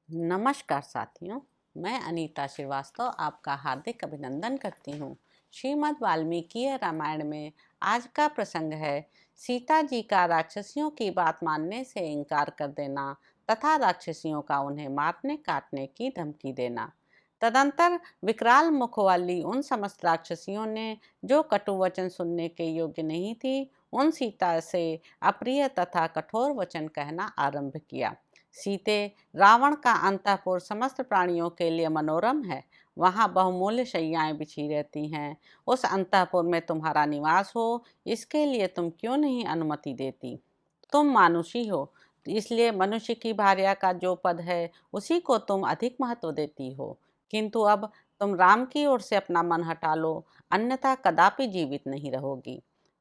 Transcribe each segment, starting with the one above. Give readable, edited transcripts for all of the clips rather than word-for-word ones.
नमस्कार साथियों, मैं अनीता श्रीवास्तव आपका हार्दिक अभिनंदन करती हूँ। श्रीमद् वाल्मीकि रामायण में आज का प्रसंग है सीता जी का राक्षसियों की बात मानने से इनकार कर देना तथा राक्षसियों का उन्हें मारने काटने की धमकी देना। तदंतर विकराल मुख वाली उन समस्त राक्षसियों ने जो कटु वचन सुनने के योग्य नहीं थी, उन सीता से अप्रिय तथा कठोर वचन कहना आरंभ किया। सीते, रावण का अंतःपुर समस्त प्राणियों के लिए मनोरम है। वहाँ बहुमूल्य शैयाएं बिछी रहती हैं। उस अंतःपुर में तुम्हारा निवास हो, इसके लिए तुम क्यों नहीं अनुमति देती? तुम मानुषी हो, इसलिए मनुष्य की भार्या का जो पद है उसी को तुम अधिक महत्व देती हो। किंतु अब तुम राम की ओर से अपना मन हटा लो, अन्यथा कदापि जीवित नहीं रहोगी।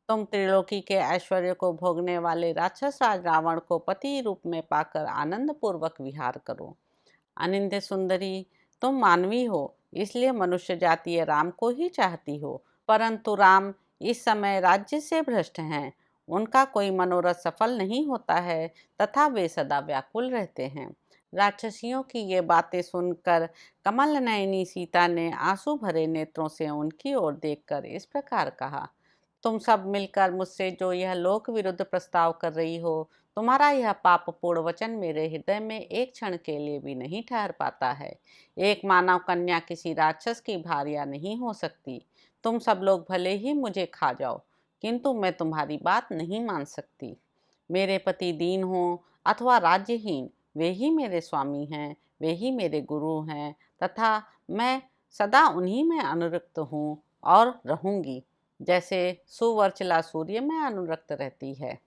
तुम त्रिलोकी के ऐश्वर्य को भोगने वाले राक्षस राज रावण को पति रूप में पाकर आनंद पूर्वक विहार करो। अनिंद्य सुंदरी, तुम मानवी हो, इसलिए मनुष्य जातीय राम को ही चाहती हो, परंतु राम इस समय राज्य से भ्रष्ट हैं। उनका कोई मनोरथ सफल नहीं होता है तथा वे सदा व्याकुल रहते हैं। राक्षसियों की ये बातें सुनकर कमल नयनी सीता ने आंसू भरे नेत्रों से उनकी ओर देखकर इस प्रकार कहा, तुम सब मिलकर मुझसे जो यह लोक विरुद्ध प्रस्ताव कर रही हो, तुम्हारा यह पापपूर्ण वचन मेरे हृदय में एक क्षण के लिए भी नहीं ठहर पाता है। एक मानव कन्या किसी राक्षस की भार्या नहीं हो सकती। तुम सब लोग भले ही मुझे खा जाओ, किंतु मैं तुम्हारी बात नहीं मान सकती। मेरे पति दीन हो अथवा राज्यहीन, वे ही मेरे स्वामी हैं, वे ही मेरे गुरु हैं तथा मैं सदा उन्हीं में अनुरक्त हूँ और रहूंगी, जैसे सुवर्चला सूर्य में अनुरक्त रहती है।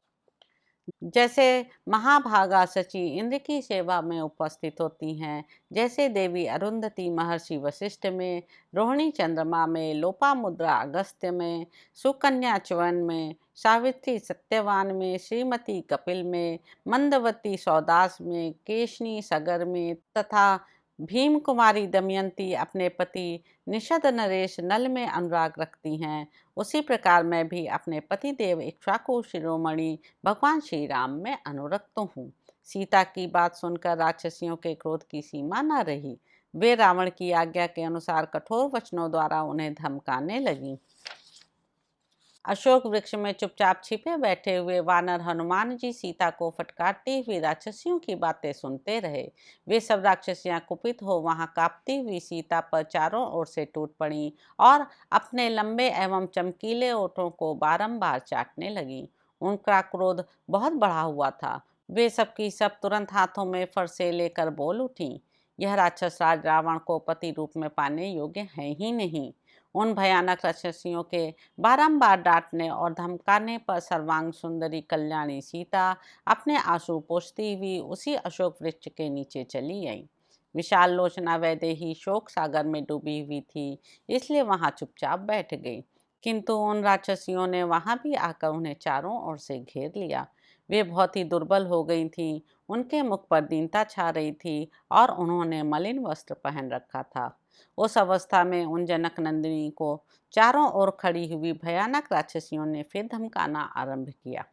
जैसे महाभागा शची इंद्र की सेवा में उपस्थित होती हैं, जैसे देवी अरुंधति महर्षि वशिष्ठ में, रोहिणी चंद्रमा में, लोपामुद्रा अगस्त्य में, सुकन्या च्यवन में, सावित्री सत्यवान में, श्रीमती कपिल में, मंदवती सौदास में, केशनी सगर में तथा भीम कुमारी दमयंती अपने पति निषद नरेश नल में अनुराग रखती हैं, उसी प्रकार मैं भी अपने पति देव इक्ष्वाकु शिरोमणि भगवान श्री राम में अनुरक्त हूँ। सीता की बात सुनकर राक्षसियों के क्रोध की सीमा न रही। वे रावण की आज्ञा के अनुसार कठोर वचनों द्वारा उन्हें धमकाने लगीं। अशोक वृक्ष में चुपचाप छिपे बैठे हुए वानर हनुमान जी सीता को फटकारती हुई राक्षसियों की बातें सुनते रहे। वे सब राक्षसियां कुपित हो वहां कांपती हुई सीता पर चारों ओर से टूट पड़ी और अपने लंबे एवं चमकीले ओठों को बारंबार चाटने लगी। उनका क्रोध बहुत बढ़ा हुआ था। वे सब की सब तुरंत हाथों में फरसे लेकर बोल उठी, यह राक्षस राज रावण को पति रूप में पाने योग्य है ही नहीं। उन भयानक राक्षसियों के बारंबार डांटने और धमकाने पर सर्वांग सुंदरी कल्याणी सीता अपने आंसू पोंछती हुई उसी अशोक वृक्ष के नीचे चली आई। विशाल लोचना वैदेही शोक सागर में डूबी हुई थी, इसलिए वहां चुपचाप बैठ गई। किंतु उन राक्षसियों ने वहां भी आकर उन्हें चारों ओर से घेर लिया। वे बहुत ही दुर्बल हो गई थीं, उनके मुख पर दीनता छा रही थी और उन्होंने मलिन वस्त्र पहन रखा था। उस अवस्था में उन जनक नंदिनी को चारों ओर खड़ी हुई भयानक राक्षसियों ने फिर धमकाना आरंभ किया।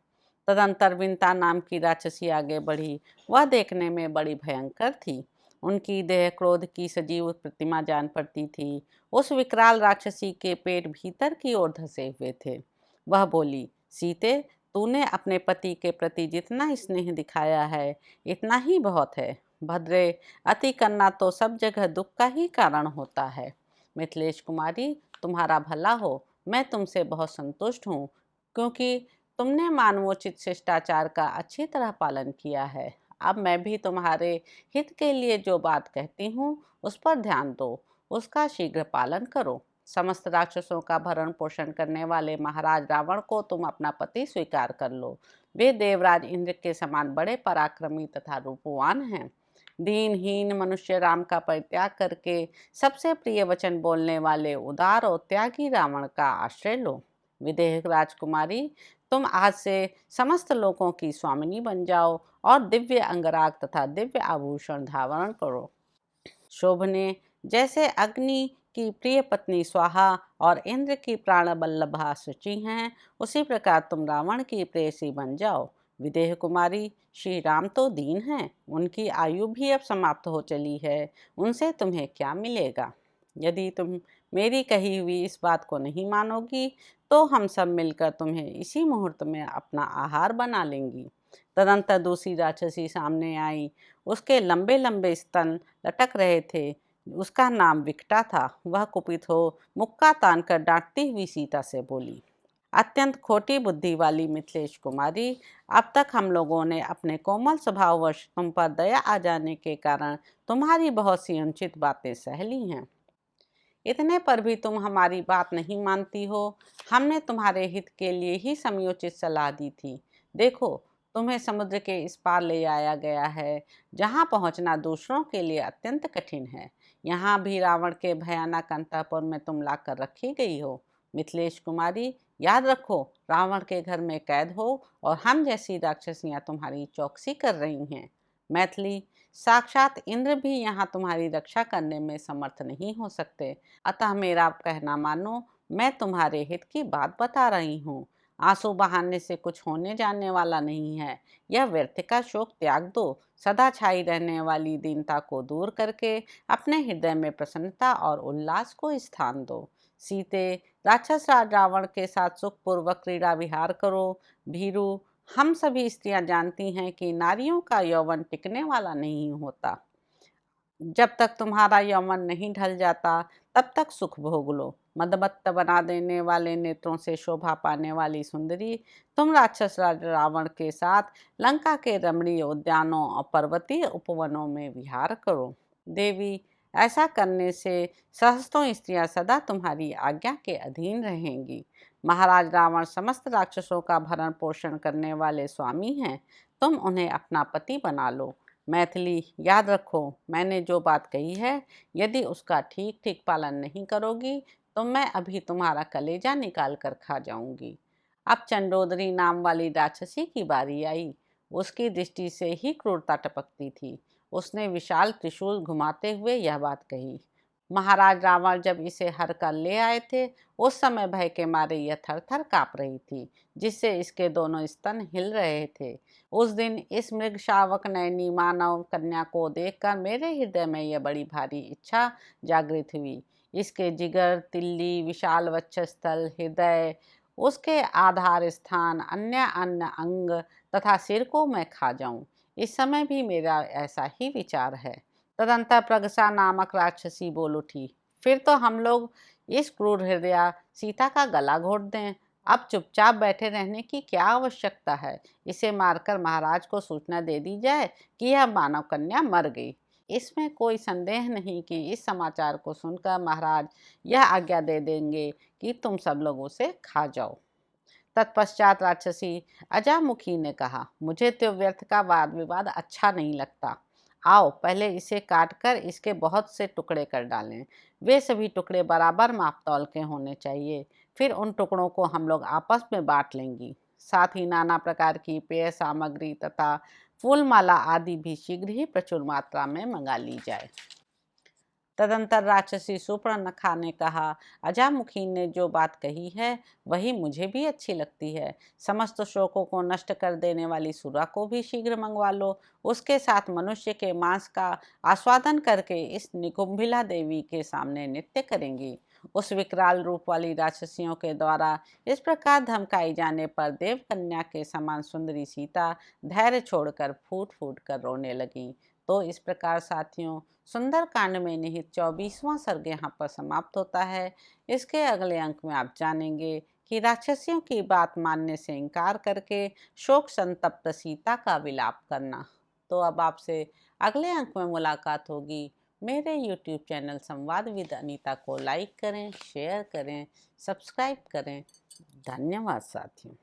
तदंतर विंता नाम की राक्षसी आगे बढ़ी। वह देखने में बड़ी भयंकर थी। उनकी देह क्रोध की सजीव प्रतिमा जान पड़ती थी। उस विकराल राक्षसी के पेट भीतर की ओर धंसे हुए थे। वह बोली, सीते, तूने अपने पति के प्रति जितना स्नेह दिखाया है, इतना ही बहुत है। भद्रे, अति करना तो सब जगह दुख का ही कारण होता है। मिथिलेश कुमारी, तुम्हारा भला हो, मैं तुमसे बहुत संतुष्ट हूँ, क्योंकि तुमने मानवोचित शिष्टाचार का अच्छी तरह पालन किया है। अब मैं भी तुम्हारे हित के लिए जो बात कहती हूँ उस पर ध्यान दो, उसका शीघ्र पालन करो। समस्त राक्षसों का भरण पोषण करने वाले महाराज रावण को तुम अपना पति स्वीकार कर लो। वे देवराज इंद्र के समान बड़े पराक्रमी तथा रूपवान हैं। दीनहीन मनुष्य राम का परित्याग करके सबसे प्रिय वचन बोलने वाले उदार और त्यागी रावण का आश्रय लो। विदेह राजकुमारी, तुम आज से समस्त लोगों की स्वामिनी बन जाओ और दिव्य अंगराग तथा दिव्य आभूषण धारण करो। शोभने, जैसे अग्नि की प्रिय पत्नी स्वाहा और इंद्र की प्राण बल्लभा शुचि हैं, उसी प्रकार तुम रावण की प्रेयसी बन जाओ। विदेह कुमारी, श्री राम तो दीन हैं, उनकी आयु भी अब समाप्त हो चली है, उनसे तुम्हें क्या मिलेगा? यदि तुम मेरी कही हुई इस बात को नहीं मानोगी तो हम सब मिलकर तुम्हें इसी मुहूर्त में अपना आहार बना लेंगी। तदंतर दूसरी राक्षसी सामने आई। उसके लंबे लंबे स्तन लटक रहे थे। उसका नाम विकटा था। वह कुपित हो मुक्का तान कर डांटती हुई सीता से बोली, अत्यंत खोटी बुद्धि वाली मिथिलेश कुमारी, अब तक हम लोगों ने अपने कोमल स्वभाववश तुम पर दया आ जाने के कारण तुम्हारी बहुत सी अनुचित बातें सह ली हैं। इतने पर भी तुम हमारी बात नहीं मानती हो। हमने तुम्हारे हित के लिए ही समयोचित सलाह दी थी। देखो, तुम्हें समुद्र के इस पार ले आया गया है, जहाँ पहुँचना दूसरों के लिए अत्यंत कठिन है। यहाँ भी रावण के भयानक अंतःपुर में तुम लाकर रखी गई हो। मिथिलेश कुमारी, याद रखो, रावण के घर में कैद हो और हम जैसी राक्षसियाँ तुम्हारी चौकसी कर रही हैं। मैथिली, साक्षात इंद्र भी यहाँ तुम्हारी रक्षा करने में समर्थ नहीं हो सकते। अतः मेरा कहना मानो, मैं तुम्हारे हित की बात बता रही हूँ। आंसू बहाने से कुछ होने जाने वाला नहीं है। यह व्यर्थ का शोक त्याग दो। सदा छाई रहने वाली दीनता को दूर करके अपने हृदय में प्रसन्नता और उल्लास को स्थान दो। सीते, राक्षस राज रावण के साथ सुखपूर्वक क्रीड़ा विहार करो। भीरु, हम सभी स्त्रियां जानती हैं कि नारियों का यौवन टिकने वाला नहीं होता। जब तक तुम्हारा यौवन नहीं ढल जाता तब तक सुख भोग लो। मदमत्त बना देने वाले नेत्रों से शोभा पाने वाली सुंदरी, तुम राक्षस राज रावण के साथ लंका के रमणीय उद्यानों और पर्वतीय उपवनों में विहार करो। देवी, ऐसा करने से सहस्त्रों स्त्रियां सदा तुम्हारी आज्ञा के अधीन रहेंगी। महाराज रावण समस्त राक्षसों का भरण पोषण करने वाले स्वामी हैं। तुम उन्हें अपना पति बना लो। मैथिली, याद रखो, मैंने जो बात कही है, यदि उसका ठीक ठीक पालन नहीं करोगी तो मैं अभी तुम्हारा कलेजा निकाल कर खा जाऊंगी। अब चंडोदरी नाम वाली राक्षसी की बारी आई। उसकी दृष्टि से ही क्रूरता टपकती थी। उसने विशाल त्रिशूल घुमाते हुए यह बात कही। महाराज रावण जब इसे हर कर ले आए थे, उस समय भय के मारे यह थर थर काँप रही थी, जिससे इसके दोनों स्तन हिल रहे थे। उस दिन इस मृग शावक नयनी मानव कन्या को देखकर मेरे हृदय में यह बड़ी भारी इच्छा जागृत हुई। इसके जिगर, तिल्ली, विशाल वक्षस्थल, हृदय, उसके आधार स्थान, अन्य अन्य अंग तथा सिर को मैं खा जाऊं। इस समय भी मेरा ऐसा ही विचार है। तदंतर प्रगसा नामक राक्षसी बोल उठी, फिर तो हम लोग इस क्रूर हृदया सीता का गला घोट दें। अब चुपचाप बैठे रहने की क्या आवश्यकता है? इसे मारकर महाराज को सूचना दे दी जाए कि यह मानव कन्या मर गई। इसमें कोई संदेह नहीं कि इस समाचार को सुनकर महाराज यह आज्ञा दे देंगे कि तुम सब लोग उसे खा जाओ। तत्पश्चात राक्षसी अजामुखी ने कहा, मुझे तो व्यर्थ का वाद विवाद अच्छा नहीं लगता। आओ, पहले इसे काटकर इसके बहुत से टुकड़े कर डालें। वे सभी टुकड़े बराबर माप तौल के होने चाहिए। फिर उन टुकड़ों को हम लोग आपस में बांट लेंगी। साथ ही नाना प्रकार की पेय सामग्री तथा फूल माला आदि भी शीघ्र ही प्रचुर मात्रा में मंगा ली जाए। तदंतर राक्षसी सुपर्णखा ने कहा, अजामुखी ने जो बात कही है वही मुझे भी अच्छी लगती है। समस्त शोकों को नष्ट कर देने वाली सुरा को भी शीघ्र मंगवा लो। उसके साथ मनुष्य के मांस का आस्वादन करके इस निकुंभिला देवी के सामने नृत्य करेंगी। उस विकराल रूप वाली राक्षसियों के द्वारा इस प्रकार धमकाई जाने पर देव कन्या के समान सुंदरी सीता धैर्य छोड़कर फूट फूट कर रोने लगी। तो इस प्रकार साथियों, सुंदर कांड में निहित 24वां सर्ग यहाँ पर समाप्त होता है। इसके अगले अंक में आप जानेंगे कि राक्षसियों की बात मानने से इनकार करके शोक संतप्त सीता का विलाप करना। तो अब आपसे अगले अंक में मुलाकात होगी। मेरे YouTube चैनल संवाद विद अनीता को लाइक करें, शेयर करें, सब्सक्राइब करें। धन्यवाद साथियों।